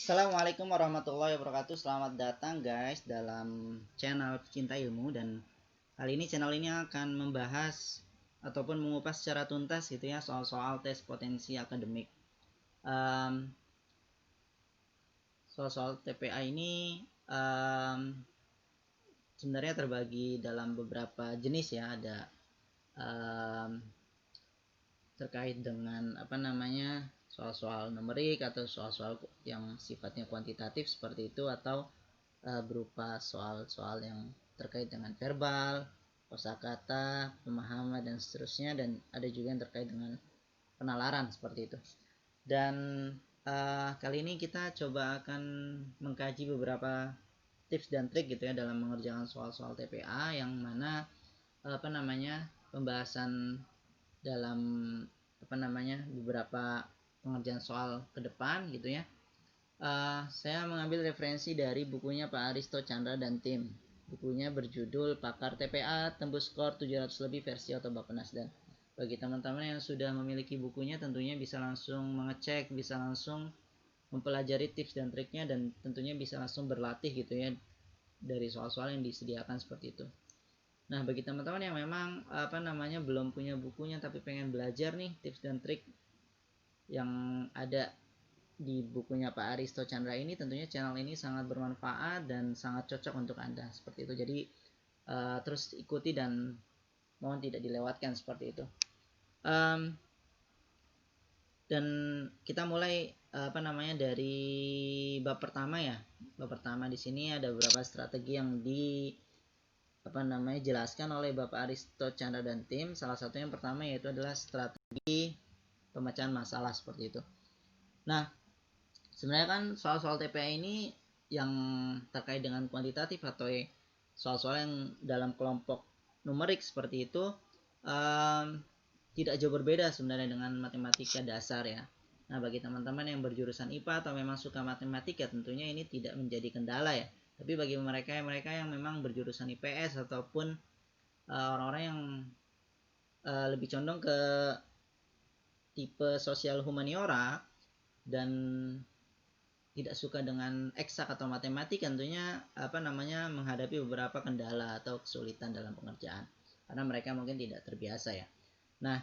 Assalamualaikum warahmatullahi wabarakatuh. Selamat datang guys dalam channel Pecinta Ilmu, dan kali ini channel ini akan membahas ataupun mengupas secara tuntas gitu ya soal-soal tes potensi akademik. Soal-soal TPA ini sebenarnya terbagi dalam beberapa jenis ya. Ada terkait dengan soal-soal numerik atau soal-soal yang sifatnya kuantitatif seperti itu, atau berupa soal-soal yang terkait dengan verbal, kosakata, pemahaman dan seterusnya, dan ada juga yang terkait dengan penalaran seperti itu. Dan kali ini kita coba akan mengkaji beberapa tips dan trik gitu ya dalam mengerjakan soal-soal TPA, yang mana pembahasan dalam beberapa pengerjaan soal ke depan gitu ya. Saya mengambil referensi dari bukunya Pak Aristo Chandra dan tim. Bukunya berjudul Pakar TPA Tembus Skor 700 Lebih versi Oto Bappenas. Dan bagi teman-teman yang sudah memiliki bukunya, tentunya bisa langsung mengecek, bisa langsung mempelajari tips dan triknya, dan tentunya bisa langsung berlatih gitu ya dari soal-soal yang disediakan seperti itu. Nah, bagi teman-teman yang memang belum punya bukunya tapi pengen belajar nih tips dan trik yang ada di bukunya Pak Aristo Chandra ini, tentunya channel ini sangat bermanfaat dan sangat cocok untuk Anda seperti itu. Jadi terus ikuti dan mohon tidak dilewatkan seperti itu. Dan kita mulai dari bab pertama ya. Bab pertama di sini ada beberapa strategi yang jelaskan oleh Bapak Aristo Chandra dan tim. Salah satu yang pertama yaitu adalah strategi pemecahan masalah seperti itu. Nah, sebenarnya kan soal-soal TPA ini yang terkait dengan kuantitatif atau soal-soal yang dalam kelompok numerik seperti itu tidak jauh berbeda sebenarnya dengan matematika dasar ya. Nah, bagi teman-teman yang berjurusan IPA atau memang suka matematika, tentunya ini tidak menjadi kendala ya. Tapi bagi mereka yang memang berjurusan IPS ataupun orang-orang yang lebih condong ke tipe sosial humaniora dan tidak suka dengan eksak atau matematika, tentunya menghadapi beberapa kendala atau kesulitan dalam pengerjaan karena mereka mungkin tidak terbiasa ya. Nah,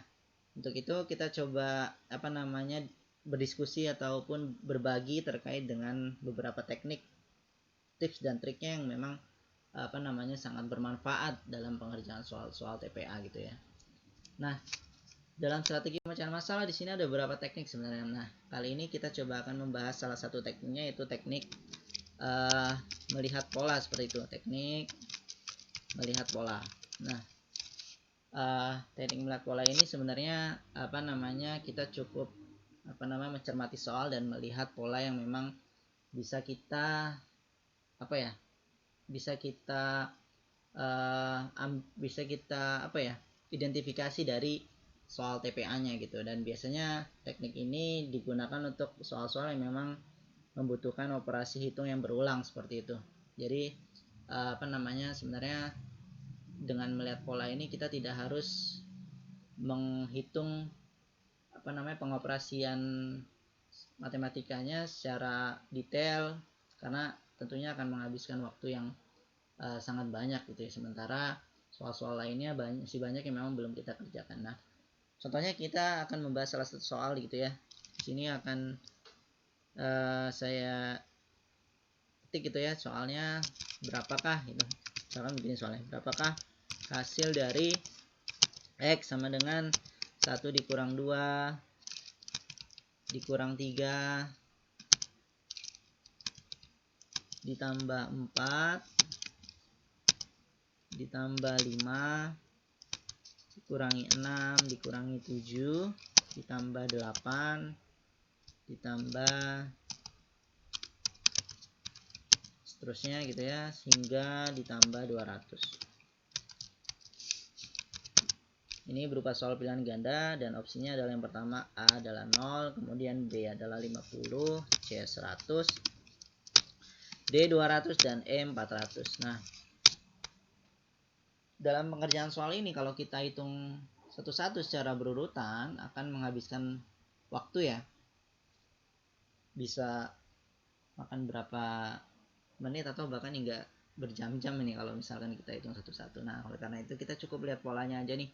untuk itu kita coba berdiskusi ataupun berbagi terkait dengan beberapa teknik, tips dan triknya yang memang sangat bermanfaat dalam pengerjaan soal-soal TPA gitu ya. Nah, dalam strategi pemecahan masalah di sini ada beberapa teknik sebenarnya. Nah, kali ini kita coba akan membahas salah satu tekniknya, yaitu teknik melihat pola seperti itu. Teknik melihat pola. Nah, teknik melihat pola ini sebenarnya kita cukup mencermati soal dan melihat pola yang memang bisa kita identifikasi dari soal TPA-nya gitu. Dan biasanya teknik ini digunakan untuk soal-soal yang memang membutuhkan operasi hitung yang berulang seperti itu. Jadi sebenarnya dengan melihat pola ini kita tidak harus menghitung pengoperasian matematikanya secara detail, karena tentunya akan menghabiskan waktu yang sangat banyak gitu ya. Sementara soal-soal lainnya masih banyak yang memang belum kita kerjakan. Nah, contohnya kita akan membahas salah satu soal gitu ya. Di sini akan saya ketik gitu ya, soalnya berapakah gitu. Misalkan begini soalnya, berapakah hasil dari X sama dengan 1 dikurang 2 dikurang 3 ditambah 4 ditambah 5 dikurangi 6 dikurangi 7 ditambah 8 ditambah seterusnya gitu ya, hingga ditambah 200. Ini berupa soal pilihan ganda dan opsinya adalah yang pertama A adalah 0, kemudian B adalah 50, C 100, D 200, dan E 400. Nah, dalam pengerjaan soal ini kalau kita hitung satu-satu secara berurutan akan menghabiskan waktu ya. Bisa makan berapa menit atau bahkan hingga berjam-jam ini kalau misalkan kita hitung satu-satu. Nah, oleh karena itu kita cukup lihat polanya aja nih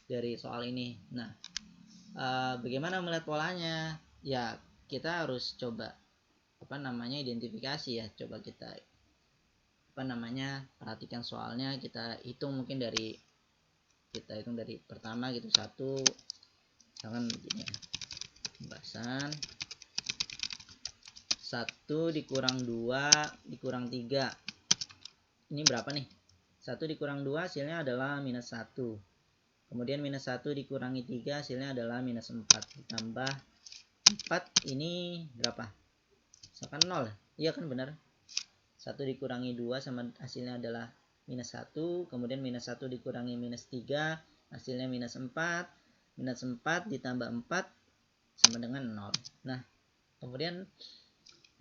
dari soal ini. Nah, bagaimana melihat polanya? Ya, kita harus coba identifikasi ya. Coba kita perhatikan soalnya, kita hitung dari pertama gitu, satu, misalkan begini ya, pembahasan 1 dikurang 2 dikurang 3, ini berapa nih? 1 dikurang 2 hasilnya adalah minus 1, kemudian minus 1 dikurangi 3 hasilnya adalah minus 4, ditambah 4 ini berapa? Misalkan 0, iya kan benar. 1 dikurangi 2 sama hasilnya adalah minus 1, kemudian minus 1 dikurangi minus 3 hasilnya minus 4, minus 4 ditambah 4 sama dengan 0. Nah, kemudian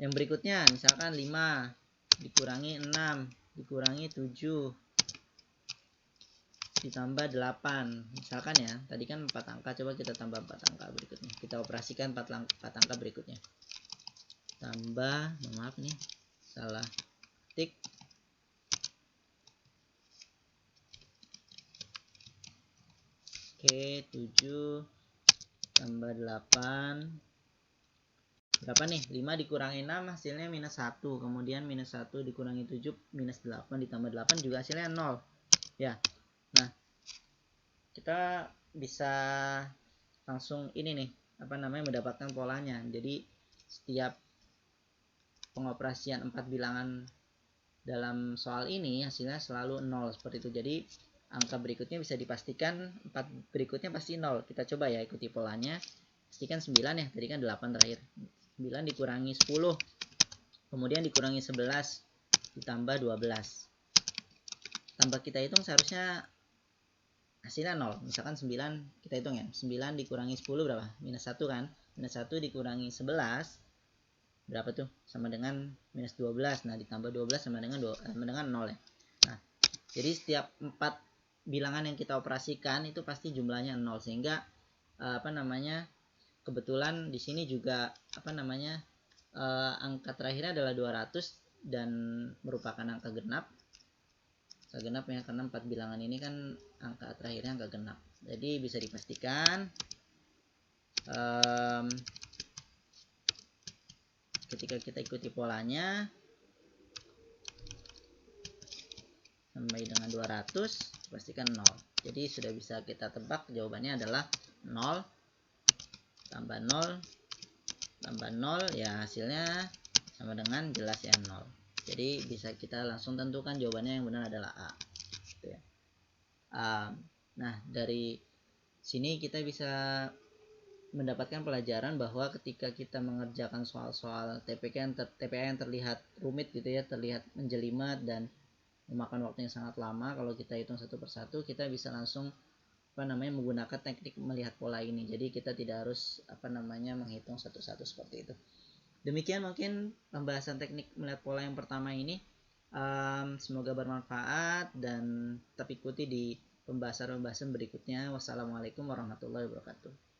yang berikutnya misalkan 5 dikurangi 6 dikurangi 7 ditambah 8, misalkan ya, tadi kan 4 angka, coba kita tambah 4 angka berikutnya, kita operasikan 4 angka berikutnya, tambah, maaf nih salah ketik, oke, 7 tambah 8 berapa nih? 5 dikurangi 6 hasilnya minus 1, kemudian minus 1 dikurangi 7 minus 8 ditambah 8 juga hasilnya 0 ya. Nah, kita bisa langsung ini nih mendapatkan polanya. Jadi setiap pengoperasian 4 bilangan dalam soal ini hasilnya selalu 0 seperti itu. Jadi angka berikutnya bisa dipastikan 4 berikutnya pasti 0. Kita coba ya ikuti polanya. Pastikan 9 ya, tadi kan 8 terakhir. 9 dikurangi 10, kemudian dikurangi 11 ditambah 12. Tanpa kita hitung seharusnya hasilnya 0. Misalkan 9 kita hitung ya, 9 dikurangi 10 berapa? Minus 1 kan. Minus 1 dikurangi 11 berapa tuh? Sama dengan minus 12. Nah, ditambah 12 sama dengan 0 ya. Nah, jadi setiap 4 bilangan yang kita operasikan itu pasti jumlahnya 0, sehingga kebetulan di sini juga angka terakhirnya adalah 200 dan merupakan angka genap. Angka genap ya, karena 4 bilangan ini kan angka terakhirnya angka genap. Jadi bisa dipastikan ketika kita ikuti polanya sampai dengan 200 pastikan 0. Jadi sudah bisa kita tebak jawabannya adalah 0 tambah 0 tambah 0 ya, hasilnya sama dengan jelas ya 0. Jadi bisa kita langsung tentukan jawabannya yang benar adalah A gitu ya. Nah, dari sini kita bisa mendapatkan pelajaran bahwa ketika kita mengerjakan soal-soal TPA yang terlihat rumit gitu ya, terlihat menjelimet dan memakan waktu yang sangat lama, kalau kita hitung satu persatu kita bisa langsung menggunakan teknik melihat pola ini. Jadi kita tidak harus menghitung satu-satu seperti itu. Demikian mungkin pembahasan teknik melihat pola yang pertama ini. Semoga bermanfaat dan tetap ikuti di pembahasan berikutnya. Wassalamualaikum warahmatullahi wabarakatuh.